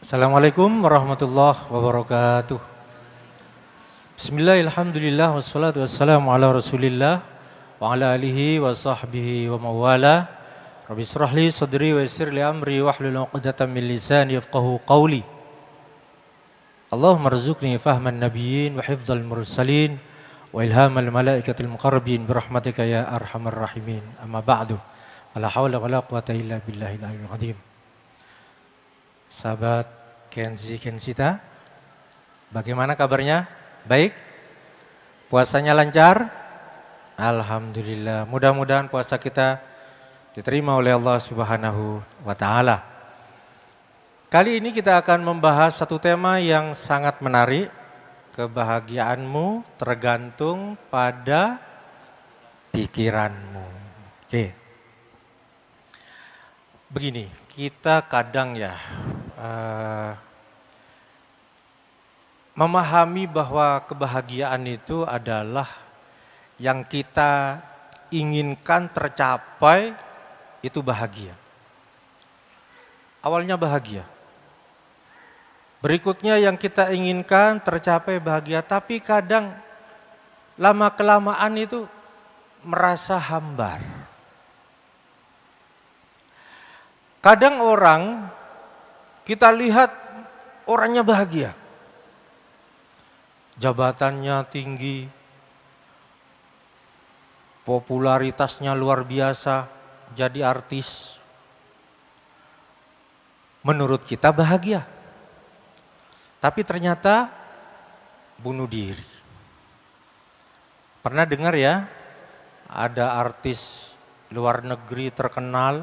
Assalamualaikum warahmatullahi wabarakatuh. Bismillahirrahmanirrahim. Wassalatu wassalamu ala rasulillah wa ala alihi wa sahbihi wa mawala. Rabbi israh li sadri wa yassir li amri wahlul 'uqdatam min lisani yafqahu qawli. Allahumma rzuqni fahman nabiyyin wa hifdzal mursalin wa ilhamal malaikatil muqarrabin birahmatika ya arhamar rahimin. Amma ba'du. Wala haula wala quwata illa billahil aliyyil azim. Sahabat Kensita, bagaimana kabarnya? Baik? Puasanya lancar? Alhamdulillah. Mudah-mudahan puasa kita diterima oleh Allah Subhanahu wa Ta'ala. Kali ini kita akan membahas satu tema yang sangat menarik. Kebahagiaanmu tergantung pada pikiranmu. Oke. Begini, kita kadang memahami bahwa kebahagiaan itu adalah yang kita inginkan tercapai, itu bahagia. Awalnya bahagia. Berikutnya yang kita inginkan tercapai bahagia, tapi kadang lama-kelamaan itu merasa hambar. Kadang orang kita lihat orangnya bahagia. Jabatannya tinggi, popularitasnya luar biasa, jadi artis. Menurut kita bahagia. Tapi ternyata bunuh diri. Pernah dengar ya, ada artis luar negeri terkenal,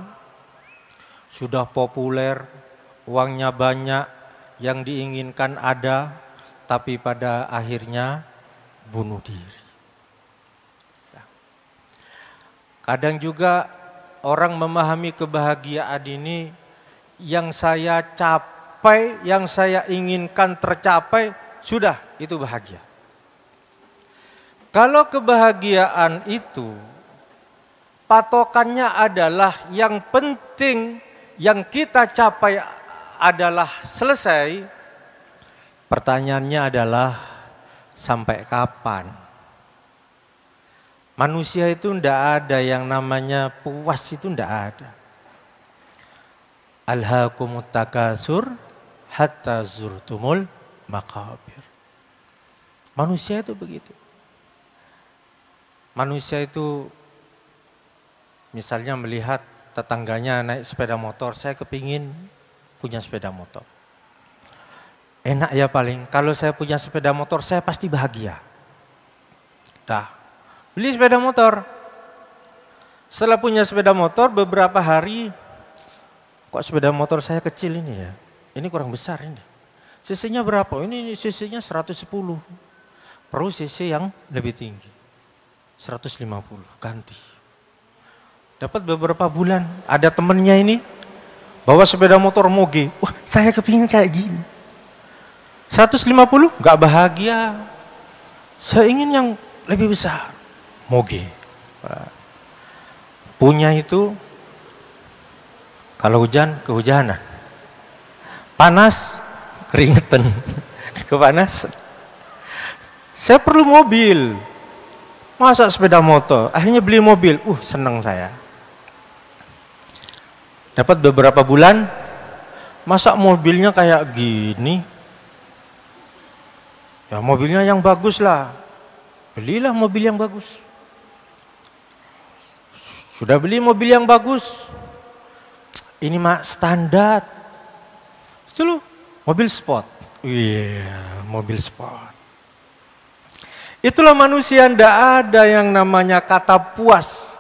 sudah populer, uangnya banyak, yang diinginkan ada, tapi pada akhirnya bunuh diri. Kadang juga orang memahami kebahagiaan ini, yang saya capai, yang saya inginkan tercapai, sudah itu bahagia. Kalau kebahagiaan itu patokannya adalah yang penting yang kita capai adalah selesai, pertanyaannya adalah sampai kapan? Manusia itu tidak ada yang namanya puas, itu tidak ada. Alhaakumut takasur hatta zurtumul maqabir. Manusia itu begitu. Manusia itu misalnya melihat tetangganya naik sepeda motor, saya kepingin punya sepeda motor. Enak ya paling, kalau saya punya sepeda motor saya pasti bahagia. Dah, beli sepeda motor. Setelah punya sepeda motor beberapa hari, kok sepeda motor saya kecil ini ya, ini kurang besar ini. CC-nya berapa? Ini CC-nya 110, perlu CC yang lebih tinggi, 150, ganti. Dapat beberapa bulan, ada temennya ini bawa sepeda motor moge. Wah, saya kepingin kayak gini. 150 gak bahagia. Saya ingin yang lebih besar. Moge. Punya itu kalau hujan kehujanan. Panas keringetan. Kepanasan. Saya perlu mobil. Masa sepeda motor? Akhirnya beli mobil. Senang saya. Dapat beberapa bulan, masa mobilnya kayak gini? Ya mobilnya yang bagus lah. Belilah mobil yang bagus. Sudah beli mobil yang bagus. Ini mah standar. Itu loh, mobil sport. Iya, mobil sport. Itulah manusia, ndak ada yang namanya kata puas.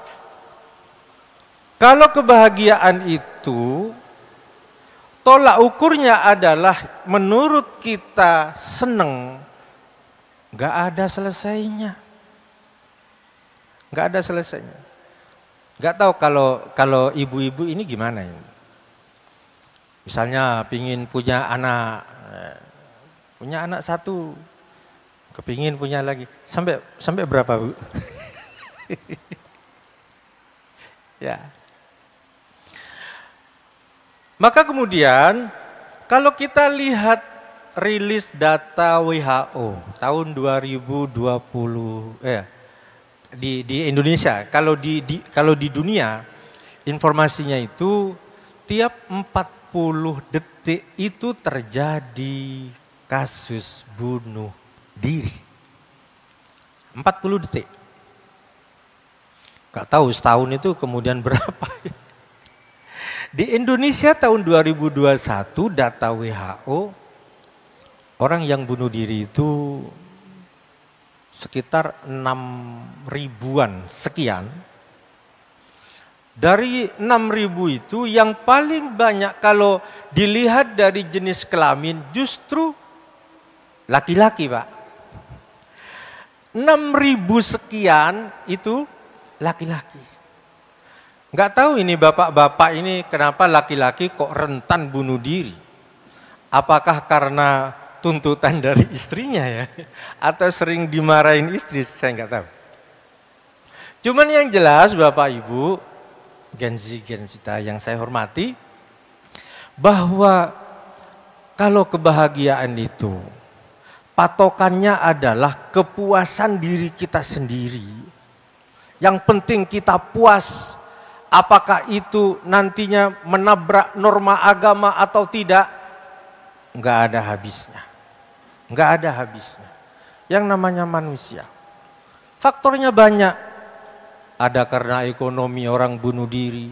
Kalau kebahagiaan itu tolak ukurnya adalah menurut kita seneng, gak ada selesainya. Gak ada selesainya. Gak tahu kalau ibu-ibu ini gimana ini. Misalnya pingin punya anak satu, kepingin punya lagi. Sampai berapa, Bu? Ya. Maka kemudian kalau kita lihat rilis data WHO tahun 2020 di Indonesia, kalau di dunia informasinya itu tiap 40 detik itu terjadi kasus bunuh diri. 40 detik. Gak tahu setahun itu kemudian berapa. Di Indonesia tahun 2021 data WHO, orang yang bunuh diri itu sekitar 6 ribuan sekian. Dari 6 ribu itu yang paling banyak kalau dilihat dari jenis kelamin justru laki-laki, Pak. 6 ribu sekian itu laki-laki. Nggak tahu ini bapak-bapak ini kenapa laki-laki kok rentan bunuh diri. Apakah karena tuntutan dari istrinya ya? Atau sering dimarahin istri, saya nggak tahu. Cuman yang jelas Bapak Ibu, Gen-Z yang saya hormati, bahwa kalau kebahagiaan itu patokannya adalah kepuasan diri kita sendiri. Yang penting kita puas, apakah itu nantinya menabrak norma agama atau tidak, nggak ada habisnya. Nggak ada habisnya. Yang namanya manusia. Faktornya banyak. Ada karena ekonomi orang bunuh diri.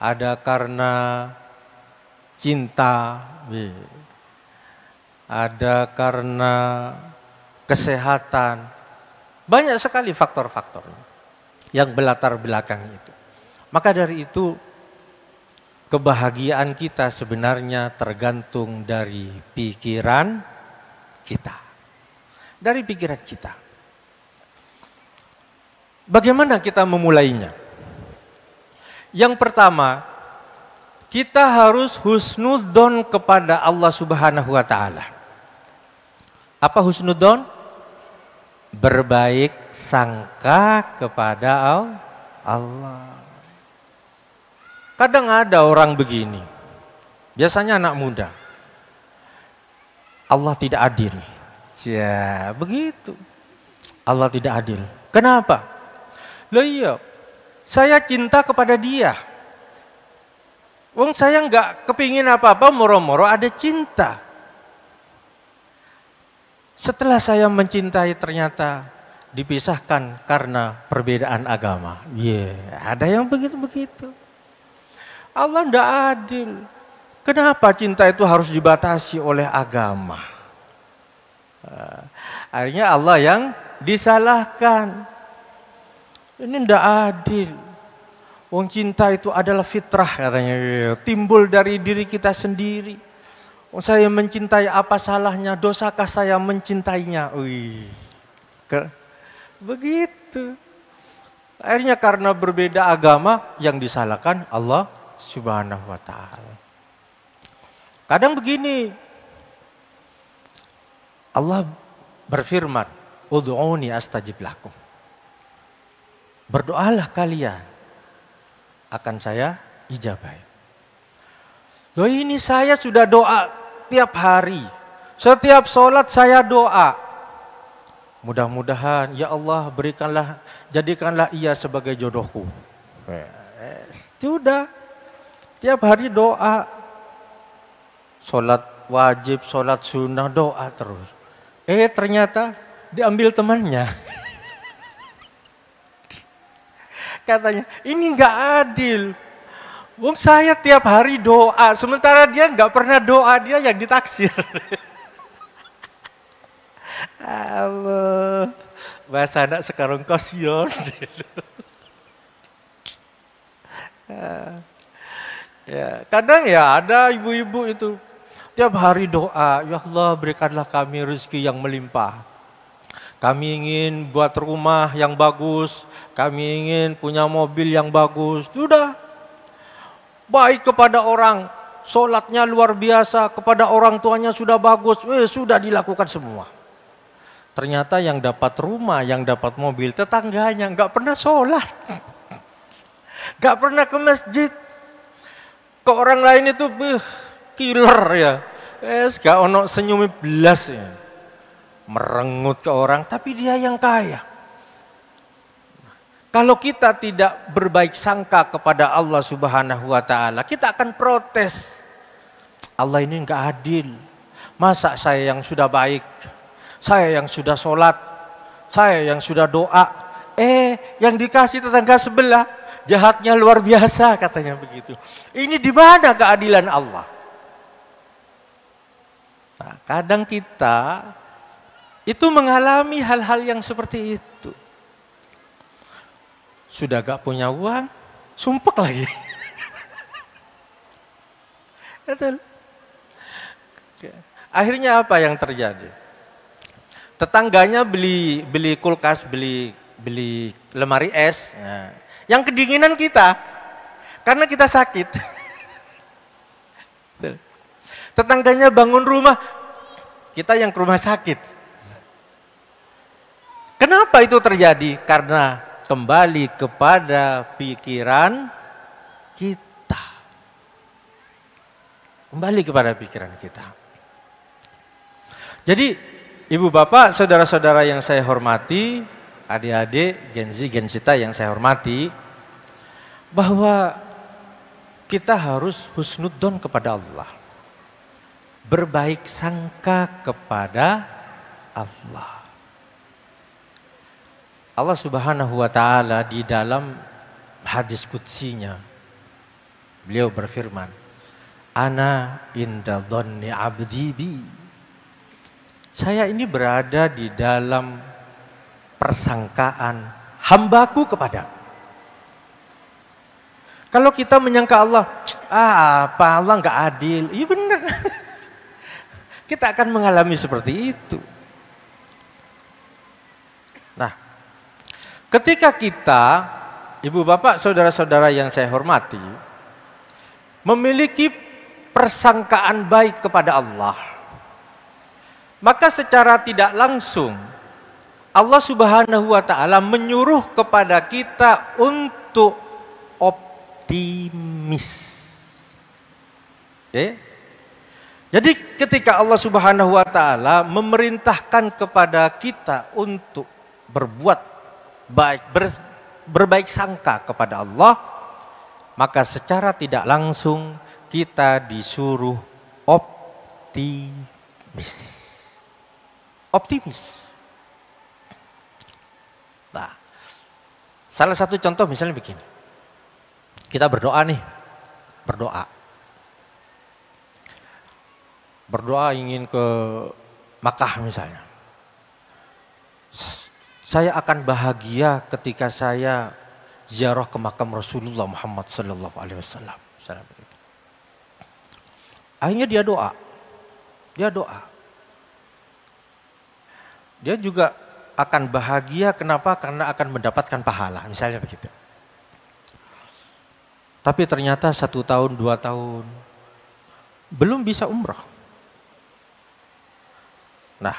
Ada karena cinta. Ada karena kesehatan. Banyak sekali faktor-faktor yang berlatar belakang itu. Maka dari itu kebahagiaan kita sebenarnya tergantung dari pikiran kita. Dari pikiran kita. Bagaimana kita memulainya? Yang pertama, kita harus husnudzon kepada Allah Subhanahu wa taala. Apa husnudzon? Berbaik sangka kepada Allah. Kadang ada orang begini, biasanya anak muda. Allah tidak adil. Ya, begitu. Allah tidak adil. Kenapa? Loh iya, saya cinta kepada dia. Wong saya nggak kepingin apa-apa, moro-moro ada cinta. Setelah saya mencintai ternyata dipisahkan karena perbedaan agama. Ada yang begitu-begitu. Allah tidak adil. Kenapa cinta itu harus dibatasi oleh agama? Akhirnya Allah yang disalahkan. Ini tidak adil. Wong cinta itu adalah fitrah katanya. Timbul dari diri kita sendiri. Saya mencintai, apa salahnya? Dosakah saya mencintainya? Begitu. Akhirnya karena berbeda agama yang disalahkan Allah Subhanahu wa ta'ala. Kadang begini. Allah berfirman, "Ud'uni astajib lakum." Berdoalah kalian, akan saya ijabahi. Loh ini saya sudah doa tiap hari. Setiap sholat saya doa. Mudah-mudahan ya Allah jadikanlah ia sebagai jodohku. Sudah. Tiap hari doa. Sholat wajib, sholat sunnah, doa terus. Ternyata diambil temannya. Katanya, ini enggak adil. Wong saya tiap hari doa, sementara dia enggak pernah doa, dia yang ditaksir. Allah, bahasa anak sekarang kasihan. Ya, kadang ya ada ibu-ibu itu tiap hari doa, ya Allah berikanlah kami rezeki yang melimpah. Kami ingin buat rumah yang bagus, kami ingin punya mobil yang bagus. Sudah. Baik kepada orang, sholatnya luar biasa, kepada orang tuanya sudah bagus, sudah dilakukan semua. Ternyata yang dapat rumah, yang dapat mobil, tetangganya nggak pernah sholat. Nggak pernah ke masjid. Ke orang lain itu, killer ya. Gak ono senyum belas ya. Merengut ke orang, tapi dia yang kaya. Kalau kita tidak berbaik sangka kepada Allah Subhanahu wa Ta'ala, kita akan protes. Allah ini enggak adil. Masa saya yang sudah baik, saya yang sudah sholat, saya yang sudah doa, yang dikasih tetangga sebelah jahatnya luar biasa, katanya begitu. Ini di mana keadilan Allah? Nah, kadang kita itu mengalami hal-hal yang seperti itu. Sudah gak punya uang, sumpek lagi. Akhirnya apa yang terjadi? Tetangganya beli kulkas, beli lemari es. Nah, yang kedinginan kita, karena kita sakit. Tetangganya bangun rumah, kita yang ke rumah sakit. Kenapa itu terjadi? Karena kembali kepada pikiran kita. Kembali kepada pikiran kita. Jadi, ibu bapak, saudara-saudara yang saya hormati, adik-adik, Gen Z, Gen Zita yang saya hormati, bahwa kita harus husnudzon kepada Allah. Berbaik sangka kepada Allah. Allah Subhanahu wa Ta'ala di dalam hadis qudsinya, beliau berfirman, Ana inda dhanni abdi bi. Saya ini berada di dalam persangkaan hambaku kepada. Kalau kita menyangka Allah, apa Allah nggak adil? Iya benar. Kita akan mengalami seperti itu. Nah, ketika kita, ibu bapak, saudara-saudara yang saya hormati, memiliki persangkaan baik kepada Allah, maka secara tidak langsung Allah Subhanahu wa Ta'ala menyuruh kepada kita untuk optimis. Jadi ketika Allah Subhanahu wa Ta'ala memerintahkan kepada kita untuk berbuat baik, berbaik sangka kepada Allah, maka secara tidak langsung kita disuruh optimis. Optimis. Nah, salah satu contoh misalnya begini. Kita berdoa nih, berdoa ingin ke Makkah misalnya. Saya akan bahagia ketika saya ziarah ke makam Rasulullah Muhammad sallallahu alaihi wasallam. Akhirnya dia doa. Dia juga akan bahagia, kenapa? Karena akan mendapatkan pahala, misalnya begitu. Tapi ternyata 1 tahun, 2 tahun, belum bisa umrah. Nah,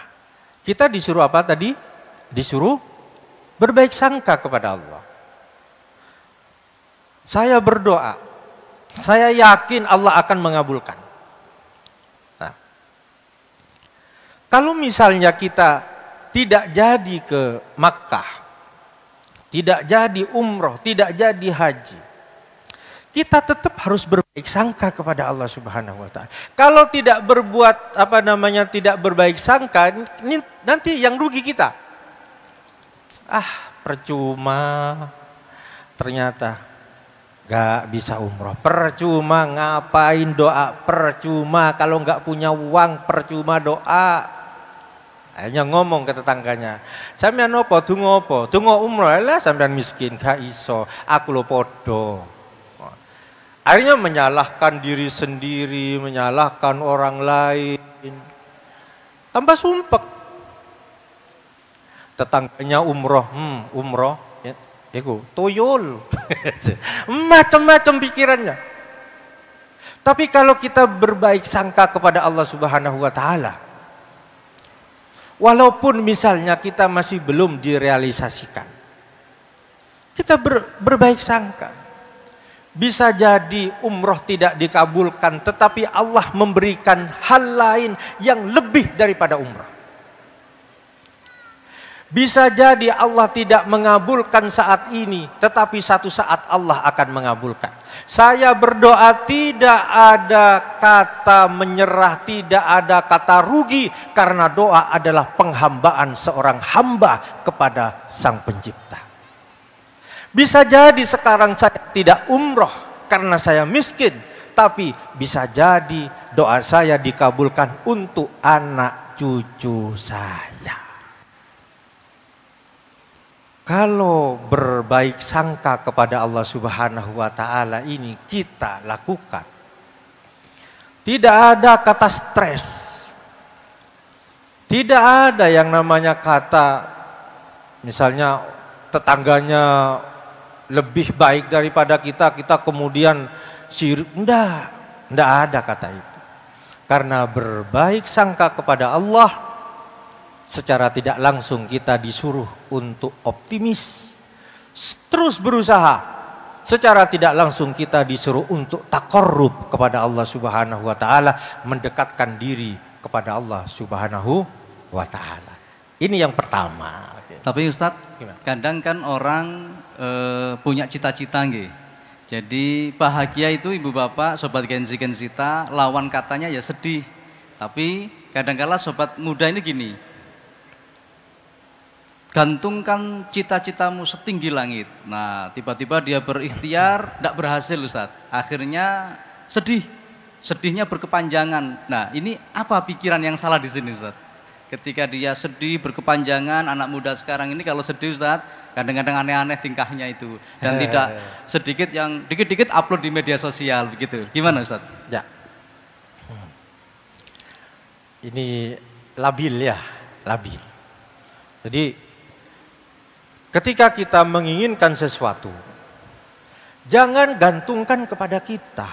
kita disuruh apa tadi? Disuruh berbaik sangka kepada Allah. Saya berdoa, saya yakin Allah akan mengabulkan. Nah, kalau misalnya kita tidak jadi ke Makkah, tidak jadi umroh, tidak jadi haji, kita tetap harus berbaik sangka kepada Allah Subhanahu wa Ta'ala. Kalau tidak berbuat tidak berbaik sangka, ini nanti yang rugi kita. Percuma, ternyata gak bisa umroh, percuma ngapain doa, percuma kalau gak punya uang, percuma doa. Akhirnya ngomong ke tetangganya, sampean apa, donga apa? Donga umroh, lah sampean miskin, gak iso, aku lo podo. Akhirnya menyalahkan diri sendiri, menyalahkan orang lain. Tambah sumpek. Tetangganya umroh, umroh, itu tuyul. Macam-macam pikirannya. Tapi kalau kita berbaik sangka kepada Allah Subhanahu wa Ta'ala, walaupun misalnya kita masih belum direalisasikan, kita berbaik sangka. Bisa jadi umroh tidak dikabulkan, tetapi Allah memberikan hal lain yang lebih daripada umroh. Bisa jadi Allah tidak mengabulkan saat ini, tetapi satu saat Allah akan mengabulkan. Saya berdoa tidak ada kata menyerah, tidak ada kata rugi, karena doa adalah penghambaan seorang hamba kepada Sang Pencipta. Bisa jadi sekarang saya tidak umroh karena saya miskin, tapi bisa jadi doa saya dikabulkan untuk anak cucu saya. Kalau berbaik sangka kepada Allah Subhanahu wa Ta'ala ini kita lakukan, tidak ada kata stres, tidak ada yang namanya kata misalnya tetangganya lebih baik daripada kita, kita kemudian sirik. Enggak ada kata itu. Karena berbaik sangka kepada Allah, secara tidak langsung kita disuruh untuk optimis, terus berusaha. Secara tidak langsung kita disuruh untuk taqarrub kepada Allah Subhanahu wa Ta'ala, mendekatkan diri kepada Allah Subhanahu wa Ta'ala. Ini yang pertama. Tapi Ustadz, kadang kan orang punya cita-cita nggih. Jadi bahagia itu ibu bapak, sobat Genzi-Genzita, lawan katanya ya sedih. Tapi kadang-kala sobat muda ini gini, gantungkan cita-citamu setinggi langit. Nah, tiba-tiba dia berikhtiar, tidak berhasil Ustadz. Akhirnya sedih, sedihnya berkepanjangan. Nah, ini apa pikiran yang salah di sini Ustadz? Ketika dia sedih berkepanjangan, anak muda sekarang ini kalau sedih Ustadz, kadang-kadang aneh-aneh tingkahnya itu. Dan tidak sedikit yang dikit-dikit upload di media sosial begitu. Gimana Ustadz? Ya. Ini labil ya, labil. Jadi ketika kita menginginkan sesuatu, jangan gantungkan kepada kita.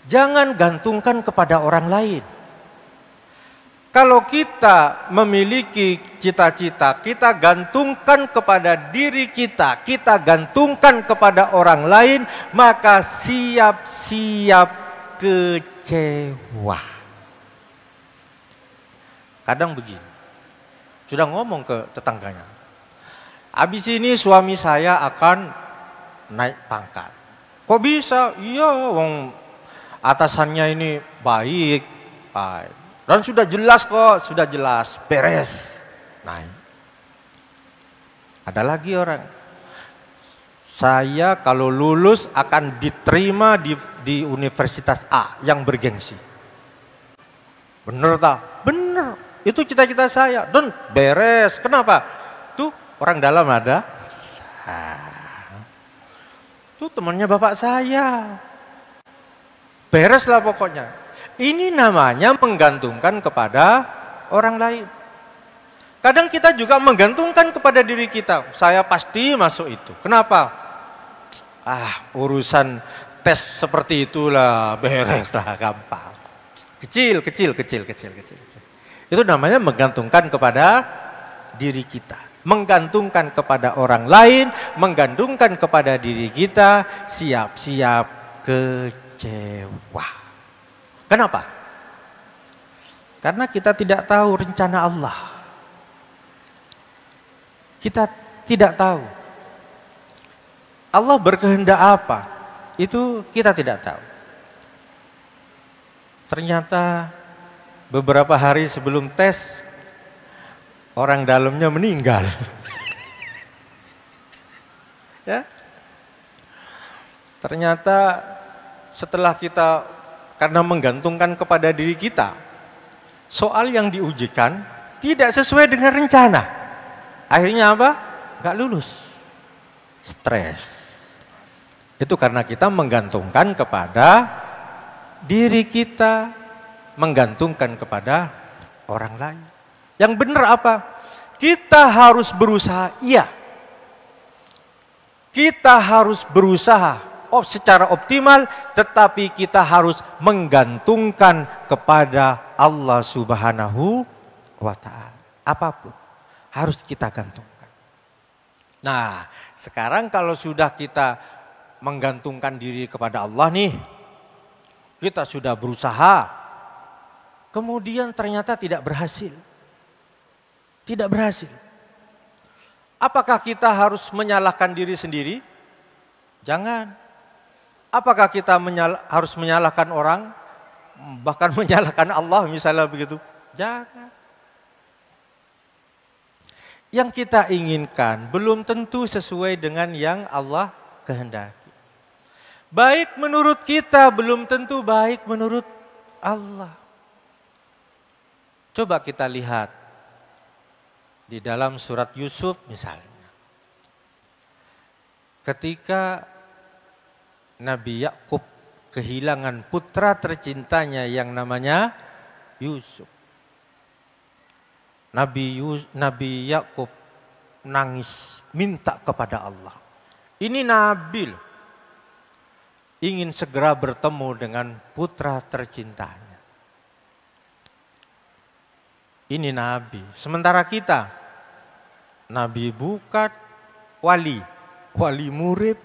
Jangan gantungkan kepada orang lain. Kalau kita memiliki cita-cita, kita gantungkan kepada diri kita, kita gantungkan kepada orang lain, maka siap-siap kecewa. Kadang begini, sudah ngomong ke tetangganya, habis ini suami saya akan naik pangkat. Kok bisa? Iya, wong atasannya ini baik. Dan sudah jelas kok, sudah jelas, beres. Naik. Ada lagi orang, saya kalau lulus akan diterima di Universitas A yang bergengsi. Bener tak? Bener. Itu cita-cita saya. Dan beres. Kenapa? Tuh orang dalam ada. Tuh temannya bapak saya. Bereslah pokoknya. Ini namanya menggantungkan kepada orang lain. Kadang kita juga menggantungkan kepada diri kita. Saya pasti masuk itu. Kenapa? Urusan tes seperti itulah, bereslah, gampang. Kecil. Itu namanya menggantungkan kepada diri kita. Menggantungkan kepada orang lain, menggantungkan kepada diri kita, siap-siap kecewa. Kenapa? Karena kita tidak tahu rencana Allah. Kita tidak tahu. Allah berkehendak apa? Itu kita tidak tahu. Ternyata beberapa hari sebelum tes, orang dalamnya meninggal. Ya. Ternyata setelah kita karena menggantungkan kepada diri kita, soal yang diujikan tidak sesuai dengan rencana. Akhirnya apa? Gak lulus. Stres. Itu karena kita menggantungkan kepada diri kita, menggantungkan kepada orang lain. Yang benar apa? Kita harus berusaha, iya. Kita harus berusaha secara optimal, tetapi kita harus menggantungkan kepada Allah Subhanahu wa Ta'ala. Apapun harus kita gantungkan. Nah, sekarang kalau sudah kita menggantungkan diri kepada Allah nih. Kita sudah berusaha. Kemudian ternyata tidak berhasil. Tidak berhasil. Apakah kita harus menyalahkan diri sendiri? Jangan. Apakah kita harus menyalahkan orang? Bahkan menyalahkan Allah misalnya begitu? Jangan. Yang kita inginkan belum tentu sesuai dengan yang Allah kehendaki. Baik menurut kita belum tentu baik menurut Allah. Coba kita lihat di dalam surat Yusuf misalnya. Ketika Nabi Yakub kehilangan putra tercintanya yang namanya Yusuf. Nabi Yakub nangis minta kepada Allah. Ini Nabi ingin segera bertemu dengan putra tercintanya. Ini Nabi. Sementara kita, Nabi bukan wali murid.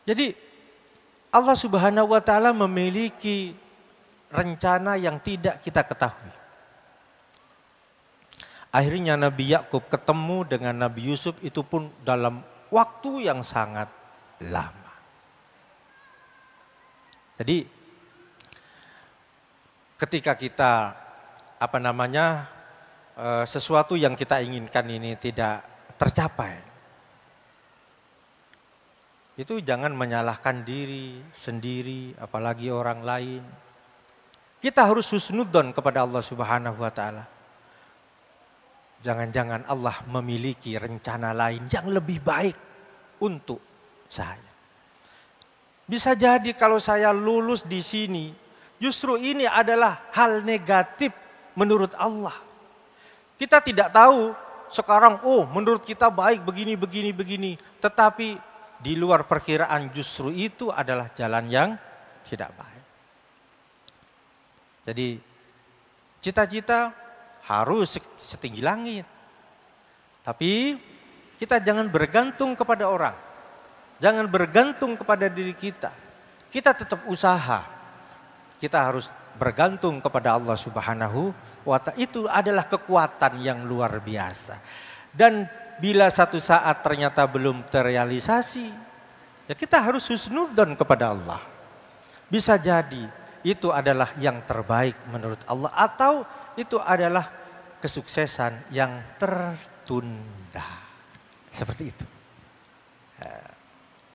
Jadi Allah Subhanahu wa taala memiliki rencana yang tidak kita ketahui. Akhirnya Nabi Yakub ketemu dengan Nabi Yusuf itu pun dalam waktu yang sangat lama. Jadi ketika kita sesuatu yang kita inginkan ini tidak tercapai, itu jangan menyalahkan diri sendiri, apalagi orang lain. Kita harus husnudzon kepada Allah Subhanahu wa taala. Jangan-jangan Allah memiliki rencana lain yang lebih baik untuk saya. Bisa jadi kalau saya lulus di sini, justru ini adalah hal negatif menurut Allah. Kita tidak tahu sekarang, menurut kita baik begini. Tetapi di luar perkiraan justru itu adalah jalan yang tidak baik. Jadi cita-cita harus setinggi langit. Tapi kita jangan bergantung kepada orang. Jangan bergantung kepada diri kita. Kita tetap usaha. Kita harus bergantung kepada Allah Subhanahu wa ta'ala. Itu adalah kekuatan yang luar biasa. Dan bila satu saat ternyata belum terrealisasi, ya kita harus husnudzon kepada Allah. Bisa jadi itu adalah yang terbaik menurut Allah, atau itu adalah kesuksesan yang tertunda. Seperti itu.